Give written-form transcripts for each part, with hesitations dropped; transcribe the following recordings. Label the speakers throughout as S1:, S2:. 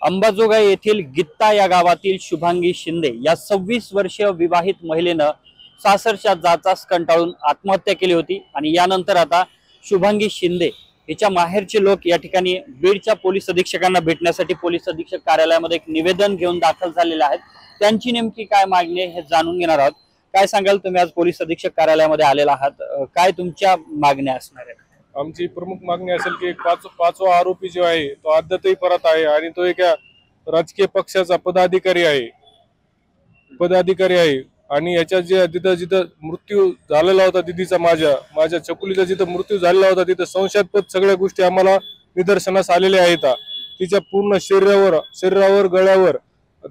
S1: अंबाजोगाई येथील गित्ता या गावातील शुभांगी शिंदे या 26 वर्षीय विवाहित महिलेनं सासरच्या जाचास कंटाळून आत्महत्या केली होती। आणि यानंतर आता शुभांगी शिंदे हिच्या माहेरचे लोक या ठिकाणी बीडच्या पोलीस अधीक्षकांना भेटण्यासाठी पोलीस अधीक्षक कार्यालयामध्ये एक निवेदन घेऊन दाखल झालेले आहेत। त्यांची नेमकी काय मागणी आहे हे जाणून घेणार आहोत। काय सांगाल तुम्ही, आज पोलीस अधीक्षक कार्यालयामध्ये आलेला आहात, काय तुमच्या मागण्या असणार आहेत?
S2: आमची प्रमुख मागणी असेल की पाचवा आरोपी जो आहे तो अद्यापही परत आहे आणि तो एका राजकीय पक्षाचा पदाधिकारी आहे आणि याच्या जे जिथं मृत्यू झालेला होता दिदीचा, माझ्या चकुलीचा जिथं मृत्यू झालेला होता तिथं संशयास्पद सगळ्या गोष्टी आम्हाला निदर्शनास आलेल्या आहेत। तिच्या पूर्ण शरीरावर गळ्यावर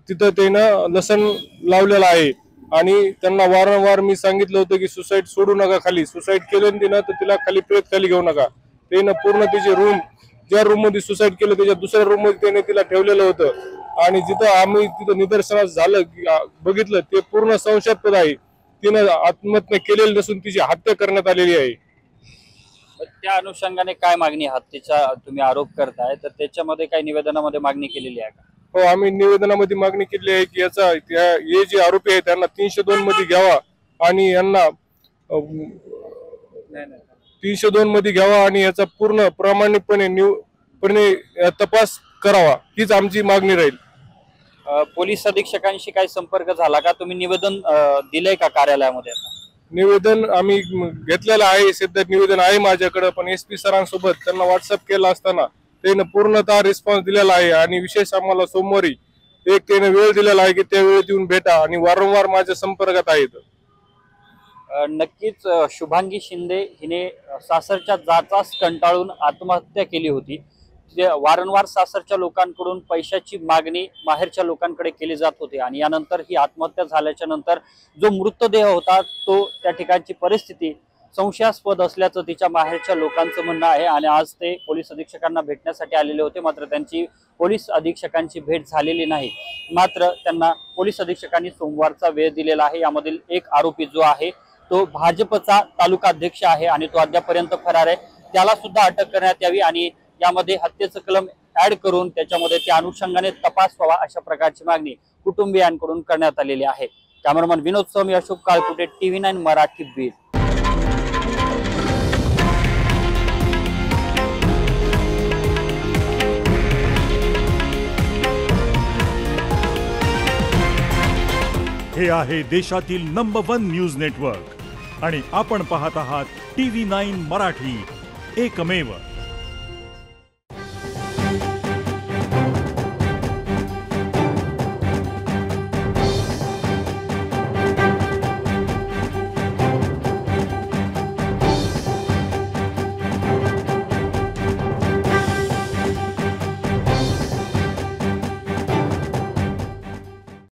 S2: तिथं त्यानं लसण लावलेलं आहे आणि त्यांना वारंवार मी सांगितलं होतं की सुसाईड सोडू नका, खाली सुसाईड केलं तिनं तर तिला खाली प्रेत खाली घेऊ नका। त्यानं पूर्ण तिचे ज्या रूम मध्ये सुसाईड केलं त्याच्या दुसऱ्या रूम मध्ये त्याने तिला ठेवलेलं होतं आणि जिथं आम्ही तिथं निदर्शनास बघितलं ते पूर्ण संशयास्पद आहे। तिनं आत्महत्या केलेली नसून तिची हत्या करण्यात आलेली आहे।
S1: त्या अनुषंगाने काय मागणी, हत्येचा तुम्ही आरोप करताय तर त्याच्यामध्ये काही निवेदनामध्ये मागणी केलेली आहे का?
S2: हो, आम्ही निवेदनामध्ये मागणी केली आहे की हे जे आरोपी आहेत त्यांना 302 मध्ये घ्यावा आणि यांना 302 मध्ये घ्यावा आणि याचा पूर्ण प्रामाणिकपणे तपास करावा, हीच आमची मागणी राहील।
S1: पोलीस अधीक्षकांशी काही संपर्क झाला का? तुम्ही निवेदन दिलंय का कार्यालयामध्ये?
S2: निवेदन आम्ही घेतलेलं आहे, सध्या निवेदन आहे माझ्याकडे, पण SP सरांसोबत त्यांना व्हॉट्सअप केला असताना त्याने पूर्णतः रिस्पॉन्स दिलेला आहे आणि विशेष आम्हाला सोमवारी त्याने वेळ दिलेला आहे की त्या वेळेत येऊन भेटा आणि वारंवार माझ्या संपर्कात आहेत।
S1: नक्कीच शुभांगी शिंदे हिने सासरच्या जाचास कंटाळून आत्महत्या केली होती। वारंवार सासरच्या लोकांकडून पैशाची मागणी माहेरच्या लोकांकडे केली जात होती आणि यानंतर ही आत्महत्या झाल्याच्या नंतर जो मृतदेह होता तो त्या ठिकाणची परिस्थिती संशयास्पद असल्याचं तिच्या माहेरच्या लोकांचं म्हणणं आहे। आणि आज ते पोलीस अधीक्षकांना भेटण्यासाठी आलेले होते, मात्र त्यांची पोलीस अधीक्षकांची भेट झालेली नाही। मात्र त्यांना पोलीस अधीक्षकांनी सोमवारचा वेळ दिलेला आहे। यामधील एक आरोपी जो आहे तो भाजपचा तालुका अध्यक्ष आहे आणि तो अद्यापर्यंत फरार आहे। त्याला सुद्धा अटक करण्यात यावी आणि यामध्ये हत्येचं कलम ऍड करून त्याच्यामध्ये त्या अनुषंगाने तपास व्हावा, अशा प्रकारची मागणी कुटुंबियांकडून करण्यात आलेली आहे। कॅमेरामन विनोद सोम, अशोक काळकुटे, TV9 मराठी, बीड।
S3: हे आहे देशातील नंबर 1 न्यूज नेटवर्क आणि आपण पाहत आहात TV9 मराठी, एकमेव।